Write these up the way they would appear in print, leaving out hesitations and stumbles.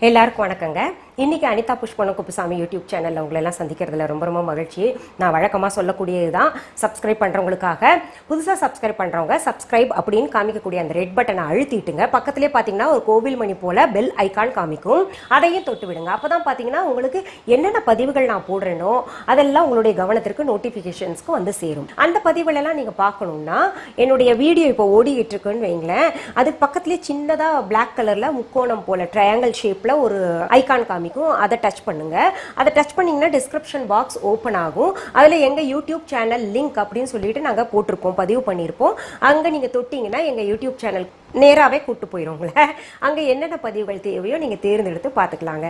எல்லாருக்கும் வணக்கங்க. இன்னைக்கு அனிதா புஷ்பாவனம்குப்புசாமி யூடியூப் சேனல்ல உங்களை எல்லாம் சந்திக்கிறதுல ரொம்ப ரொம்ப மகிழ்ச்சி. நான் வழக்கமாக சொல்லக்கூடியதுதான், சப்ஸ்கிரைப் பண்ணுறவங்களுக்காக. புதுசாக சப்ஸ்கிரைப் பண்ணுறவங்க சப்ஸ்கிரைப் அப்படின்னு காமிக்கக்கூடிய அந்த ரெட் பட்டனை அழுத்திட்டுங்க. பக்கத்துலேயே பார்த்தீங்கன்னா ஒரு கோவில் மணி போல பெல் ஐக்கான் காமிக்கும், அதையும் தொட்டு விடுங்க. அப்போ தான் பார்த்தீங்கன்னா உங்களுக்கு என்னென்ன பதிவுகள் நான் போடுறேனோ அதெல்லாம் உங்களுடைய கவனத்திற்கு நோட்டிஃபிகேஷன்ஸ்க்கு வந்து சேரும். அந்த பதிவுகளெல்லாம் நீங்கள் பார்க்கணுன்னா என்னுடைய வீடியோ இப்போ ஓடிக்கிட்டு இருக்குன்னு வைங்களேன், அதுக்கு பக்கத்துலேயே சின்னதாக பிளாக் கலரில் முக்கோணம் போல ட்ரையாங்கிள் ஷேப்பில் ஒரு ஐகான் காமிக்கும், அதை டச் பண்ணுங்க. அதை டச் பண்ணீங்கன்னா டிஸ்கிரிப்ஷன் பாக்ஸ் ஓப்பன் ஆகும். அதில் எங்கள் யூடியூப் சேனல் லிங்க் அப்படின்னு சொல்லிட்டு நாங்கள் போட்டிருப்போம், பதிவு பண்ணியிருப்போம். அங்கே நீங்கள் தொட்டிங்கன்னா எங்கள் யூடியூப் சேனல் நேராகவே கூப்பிட்டு போயிடுவோங்கள. அங்கே என்னென்ன பதிவுகள் தேவையோ நீங்கள் தேர்ந்தெடுத்து பார்த்துக்கலாங்க.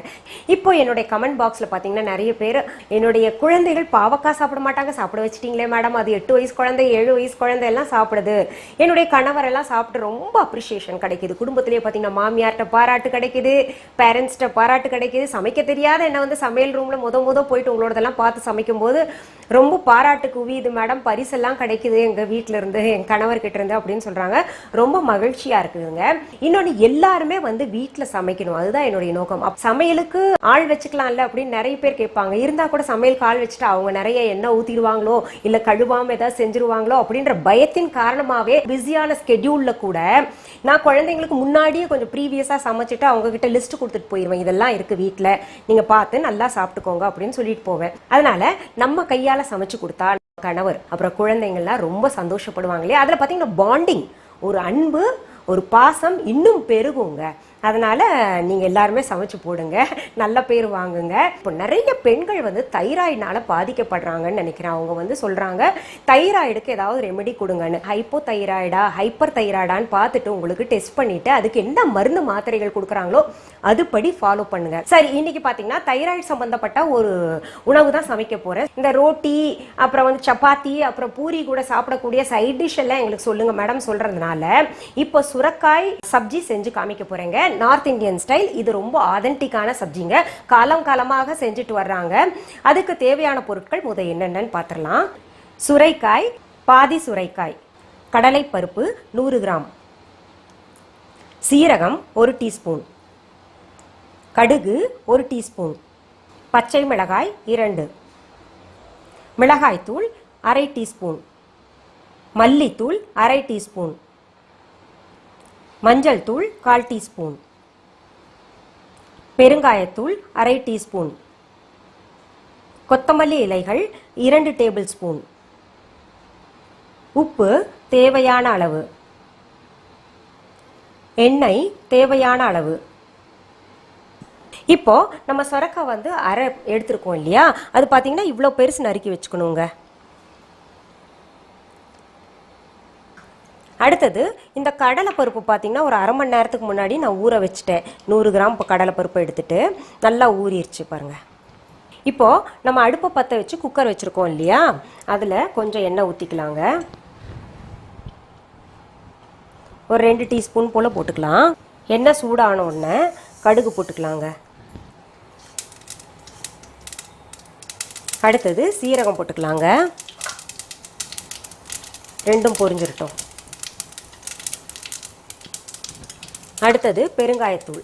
இப்போ என்னுடைய கமெண்ட் பாக்ஸில் பார்த்தீங்கன்னா நிறைய பேர் என்னுடைய குழந்தைகள் பாவக்காய் சாப்பிட மாட்டாங்க, சாப்பிட வச்சிட்டிங்களே மேடம், அது 8 வயசு குழந்தை 7 வயசு குழந்தை எல்லாம் சாப்பிடுது. என்னுடைய கணவரெல்லாம் சாப்பிட்டு ரொம்ப அப்ரிஷியேஷன் கிடைக்குது. குடும்பத்திலேயே பார்த்தீங்கன்னா மாமியார்கிட்ட பாராட்டு கிடைக்குது, பேரண்ட்ஸ்கிட்ட பாராட்டு கிடைக்குது. சமைக்க தெரியாத என்ன வந்து சமையல் ரூமில் முத போயிட்டு உங்களோடதெல்லாம் பார்த்து சமைக்கும் போது ரொம்ப பாராட்டு குவியுது மேடம், பரிசெல்லாம் கிடைக்குது எங்கள் வீட்டில இருந்து, என் கணவர்கிட்ட இருந்து அப்படின்னு சொல்கிறாங்க. ரொம்ப மகிழ்ச்சியாக இருக்குதுங்க. இன்னொன்று, எல்லாருமே வந்து வீட்டில் சமைக்கணும், அதுதான் என்னுடைய நோக்கம். சமையலுக்கு ஆள் வச்சுக்கலாம்ல அப்படின்னு நிறைய பேர் கேட்பாங்க. இருந்தால் கூட சமையலுக்கு ஆள் வச்சுட்டு அவங்க நிறைய எண்ணெய் ஊற்றிடுவாங்களோ இல்லை கழுவாமல் ஏதாவது செஞ்சுருவாங்களோ அப்படின்ற பயத்தின் காரணமாகவே பிஸியான ஸ்கெடியூலில் கூட நான் குழந்தைங்களுக்கு முன்னாடியே கொஞ்சம் ப்ரீவியஸாக சமைச்சிட்டு அவங்ககிட்ட லிஸ்ட் கொடுத்துட்டு போயிடுவேன், இதெல்லாம் இருக்குது வீட்டில், நீங்கள் பார்த்து நல்லா சாப்பிட்டுக்கோங்க அப்படின்னு சொல்லிட்டு போவேன். அதனால நம்ம கையால் சமைச்சு கொடுத்தா கணவர் அப்புறம் குழந்தைங்கள்லாம் ரொம்ப சந்தோஷப்படுவாங்க இல்லையா. அதில் பார்த்தீங்கன்னா பாண்டிங், ஒரு அன்பு, ஒரு பாசம் இன்னும் பெருகுங்க. அதனால நீங்க எல்லாருமே சமைச்சு போடுங்க, நல்ல பேர் வாங்குங்க. இப்போ நிறைய பெண்கள் வந்து தைராய்டுனால பாதிக்கப்படுறாங்கன்னு நினைக்கிறேன். அவங்க வந்து சொல்றாங்க தைராய்டுக்கு ஏதாவது ரெமெடி கொடுங்கன்னு. ஹைப்போ தைராய்டா ஹைப்பர் தைராய்டான்னு பார்த்துட்டு உங்களுக்கு டெஸ்ட் பண்ணிட்டு அதுக்கு என்ன மருந்து மாத்திரைகள் கொடுக்குறாங்களோ அதுபடி ஃபாலோ பண்ணுங்க. சரி, இன்னைக்கு பார்த்தீங்கன்னா தைராய்டு சம்பந்தப்பட்ட ஒரு உணவு தான் சமைக்க போறேன். இந்த ரோட்டி அப்புறம் வந்து சப்பாத்தி அப்புறம் பூரி கூட சாப்பிடக்கூடிய சைட் டிஷ் எல்லாம் எங்களுக்கு சொல்லுங்க மேடம் சொல்றதுனால இப்போ சுரக்காய் சப்ஜி செஞ்சு காமிக்க போறேங்க. North Indian style. இது ரொம்ப ஆதென்டிக்கான சப்ஜிங்க, காலமாக செஞ்சுட்டு வர்றாங்க. அதுக்கு தேவையான பொருட்கள் என்னென்னு பார்த்துடலாம். சுரைக்காய், பாதி சுரைக்காய், கடலை பருப்பு 100 கிராம், சீரகம் 1 டீஸ்பூன், கடுகு 1 டீஸ்பூன், பச்சை மிளகாய் 2, மிளகாய்த்தூள் 1/2 டீஸ்பூன், மல்லித்தூள் 1/2 டீஸ்பூன், மஞ்சள் தூள் 1/4 டீஸ்பூன், பெருங்காயத்தூள் 1/2 டீஸ்பூன், கொத்தமல்லி இலைகள் 2 டேபிள் ஸ்பூன், உப்பு தேவையான அளவு, எண்ணெய் தேவையான அளவு. இப்போ நம்ம சொரக்காய் வந்து அரை எடுத்துருக்கோம் இல்லையா, அது பார்த்தீங்கன்னா இவ்வளோ பெருசு நறுக்கி வச்சுக்கணுங்க. அடுத்தது இந்த கடலைப்பருப்பு பார்த்தீங்கன்னா ஒரு 1/2 மணி நேரத்துக்கு முன்னாடி நான் ஊற வச்சுட்டேன். 100 கிராம் கடலைப்பருப்பு எடுத்துட்டு நல்லா ஊறிடுச்சு பாருங்க. இப்போ நம்ம அடுப்பை பற்ற வச்சு குக்கர் வச்சுருக்கோம் இல்லையா, அதில் கொஞ்சம் எண்ணெய் ஊற்றிக்கலாங்க. ஒரு 2 டீஸ்பூன் போல் போட்டுக்கலாம். எண்ணெய் சூடான உடனே கடுகு போட்டுக்கலாங்க. அடுத்தது சீரகம் போட்டுக்கலாங்க. ரெண்டும் பொரிஞ்சிரட்டும். அடுத்தது பெருங்காயத்தூள்.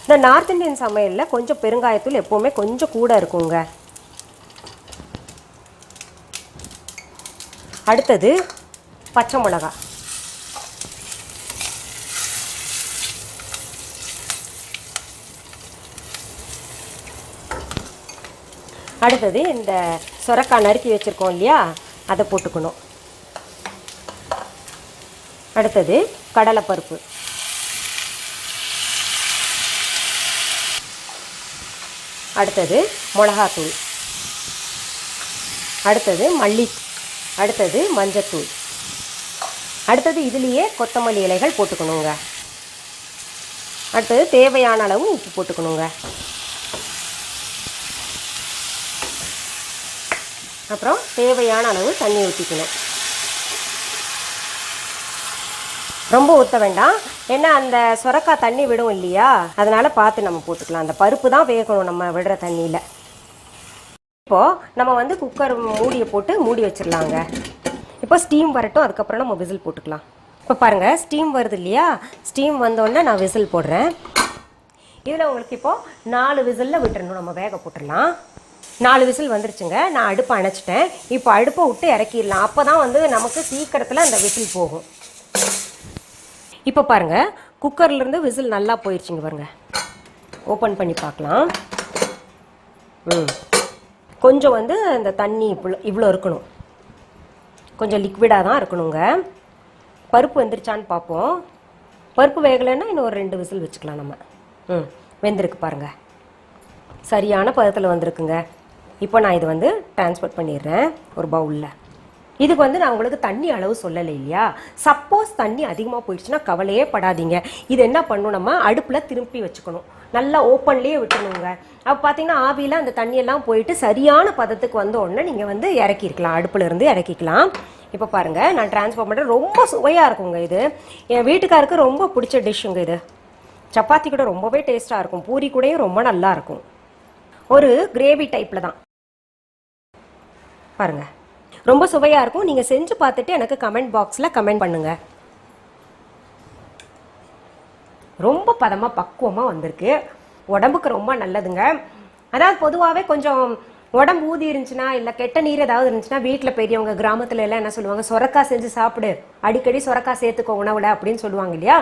இந்த நார்த் இந்தியன் சமையலில் கொஞ்சம் பெருங்காயத்தூள் எப்போவுமே கொஞ்சம் கூட இருக்குங்க. அடுத்தது பச்சை மிளகாய். அடுத்தது இந்த சொரக்காய் நறுக்கி வச்சுருக்கோம் இல்லையா, அதை போட்டுக்கணும். அடுத்தது கடலைப்பருப்பு, அடுத்தது மிளகாத்தூள், அடுத்தது மல்லி, அடுத்தது மஞ்சத்தூள், அடுத்தது இதுலேயே கொத்தமல்லி இலைகள் போட்டுக்கணுங்க. அடுத்தது தேவையான அளவு உப்பு போட்டுக்கணுங்க. அப்புறம் தேவையான அளவு தண்ணி ஊற்றிக்கணும். ரொம்ப ஊற்ற வேண்டாம், ஏன்னா அந்த சொரக்காய் தண்ணி விடும் இல்லையா, அதனால பார்த்து நம்ம போட்டுக்கலாம். அந்த பருப்பு தான் வேகணும் நம்ம விடுற தண்ணியில். இப்போது நம்ம வந்து குக்கர் மூடியை போட்டு மூடி வச்சிடலாங்க. இப்போ ஸ்டீம் வரட்டும், அதுக்கப்புறம் நம்ம விசில் போட்டுக்கலாம். இப்போ பாருங்க ஸ்டீம் வருது இல்லையா, ஸ்டீம் வந்தோடனே நான் விசில் போடுறேன். இதில் உங்களுக்கு இப்போது 4 விசிலில் விட்டுறணும். நம்ம வேக போட்டுடலாம். 4 விசில் வந்துருச்சுங்க. நான் அடுப்பை அணைச்சிட்டேன். இப்போ அடுப்பை விட்டு இறக்கிடலாம். அப்போ தான் வந்து நமக்கு சீக்கிரத்தில் அந்த விசில் போகும். இப்போ பாருங்கள் குக்கர்லேருந்து விசில் நல்லா போயிடுச்சுங்க. பாருங்க ஓப்பன் பண்ணி பார்க்கலாம். கொஞ்சம் வந்து இந்த தண்ணி இவ்வளோ இருக்கணும், கொஞ்சம் லிக்விடாக தான் இருக்கணுங்க. பருப்பு வெந்துருச்சான்னு பார்ப்போம். பருப்பு வேகலைன்னா இன்னும் ஒரு 2 விசில் வச்சுக்கலாம் நம்ம. வெந்திருக்கு பாருங்கள், சரியான பதத்தில் வந்திருக்குங்க. இப்போ நான் இது வந்து ட்ரான்ஸ்ஃபர் பண்ணிடுறேன் ஒரு பவுலில். இதுக்கு வந்து நான் உங்களுக்கு தண்ணி அளவு சொல்லலை இல்லையா. சப்போஸ் தண்ணி அதிகமாக போயிடுச்சுன்னா கவலையே படாதீங்க. இது என்ன பண்ணணும், நம்ம அடுப்பில் திருப்பி வச்சுக்கணும். நல்லா ஓப்பன்லேயே விட்டுணுங்க. அப்போ பார்த்தீங்கன்னா ஆவியில் அந்த தண்ணியெல்லாம் போயிட்டு சரியான பதத்துக்கு வந்த உடனே நீங்கள் வந்து இறக்கிக்கலாம், அடுப்பில் இருந்து இறக்கிக்கலாம். இப்போ பாருங்கள் நான் ட்ரான்ஸ்ஃபர் பண்ணுறேன். ரொம்ப சுவையாக இருக்குங்க. இது என் வீட்டுக்காருக்கு ரொம்ப பிடிச்ச டிஷ்ஷுங்க. இது சப்பாத்தி கூட ரொம்பவே டேஸ்ட்டாக இருக்கும், பூரி கூடயும் ரொம்ப நல்லா இருக்கும். ஒரு கிரேவி டைப்பில் தான் பாருங்கள், ரொம்ப சுவையாக இருக்கும். நீங்கள் செஞ்சு பார்த்துட்டு எனக்கு கமெண்ட் பாக்ஸில் கமெண்ட் பண்ணுங்கள். ரொம்ப பதமாக பக்குவமாக வந்திருக்கு. உடம்புக்கு ரொம்ப நல்லதுங்க. அதாவது பொதுவாகவே கொஞ்சம் உடம்பு ஊதி இருந்துச்சுன்னா இல்லை கெட்ட நீர் ஏதாவது இருந்துச்சுன்னா வீட்டில் பெரியவங்க கிராமத்துல எல்லாம் என்ன சொல்லுவாங்க, சொரக்காய் செஞ்சு சாப்பிடு, அடிக்கடி சொரக்காய் சேர்த்துக்கோ உணவுல அப்படின்னு சொல்லுவாங்க இல்லையா.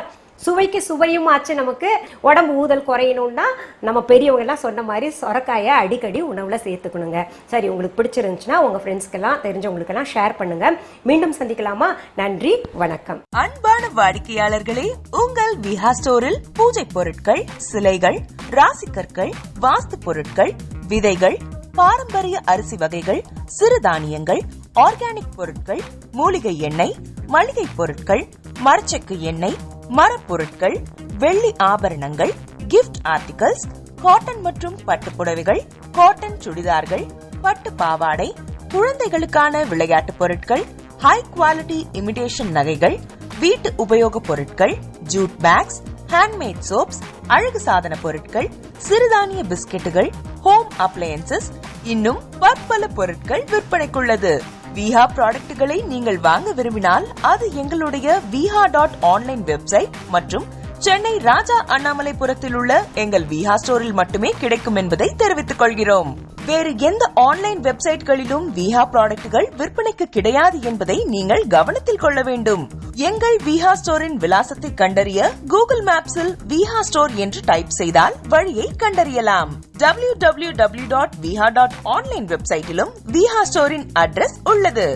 சுவைக்கு சுவையும் ஆச்சு, நமக்கு உடம்பு ஊதல் குறையணும்னா நம்ம பெரியவங்க எல்லாம் சொன்ன மாதிரி சொரக்காயை அடிக்கடி உணவுல சேர்த்துக்கணுங்க. சரி, உங்களுக்கு பிடிச்சிருந்துச்சுன்னா உங்க ஃப்ரெண்ட்ஸ்க்கெல்லாம் தெரிஞ்சவங்களுக்கெல்லாம் ஷேர் பண்ணுங்க. மீண்டும் சந்திக்கலாமா? நன்றி, வணக்கம். அன்பான வாடிக்கையாளர்களே, உங்கள் விஹா ஸ்டோரில் பூஜை பொருட்கள், சிலைகள், ராசிக்கற்கள், வாஸ்து பொருட்கள், விதைகள், பாரம்பரிய அரிசி வகைகள், சிறுதானியங்கள், ஆர்கானிக் பொருட்கள், மூலிகை எண்ணெய், மளிகை பொருட்கள், மரச்செக்கு எண்ணெய், மரப்பொருட்கள், வெள்ளி ஆபரணங்கள், கிஃப்ட் ஆர்டிகல்ஸ், காட்டன் மற்றும் பட்டு புடவைகள், காட்டன் சுடிதார்கள், பட்டு பாவாடை, குழந்தைகளுக்கான விளையாட்டு பொருட்கள், ஹை குவாலிட்டி இமிடேஷன் நகைகள், வீட்டு உபயோக பொருட்கள், ஜூட் பேக்ஸ், ஹேண்ட்மேட் சோப்ஸ், அழகு சாதன பொருட்கள், சிறுதானிய பிஸ்கெட்டுகள், ஹோம் அப்ளையன்சஸ், இன்னும் பற்பல பொருட்கள் விற்பனைக்குள்ளது. விஹா ப்ராடக்ட்களை நீங்கள் வாங்க விரும்பினால் அது எங்களுடைய viha.online வெப்சைட் மற்றும் சென்னை ராஜா அண்ணாமலைபுரத்தில் உள்ள எங்கள் விஹா ஸ்டோரில் மட்டுமே கிடைக்கும் என்பதை தெரிவித்துக் கொள்கிறோம். வேறு எந்த ஆன்லைன் வெப்சைட்களிலும் விஹா ப்ராடக்ட்கள் விற்பனைக்கு கிடையாது என்பதை நீங்கள் கவனத்தில் கொள்ள வேண்டும். எங்கள் விஹா ஸ்டோரின் விலாசத்தை கண்டறிய கூகுள் மேப்ஸில் விஹா ஸ்டோர் என்று டைப் செய்தால் வழியை கண்டறியலாம். www.viha.online வெப்சைட்டிலும் விஹா ஸ்டோரின் அட்ரஸ் உள்ளது.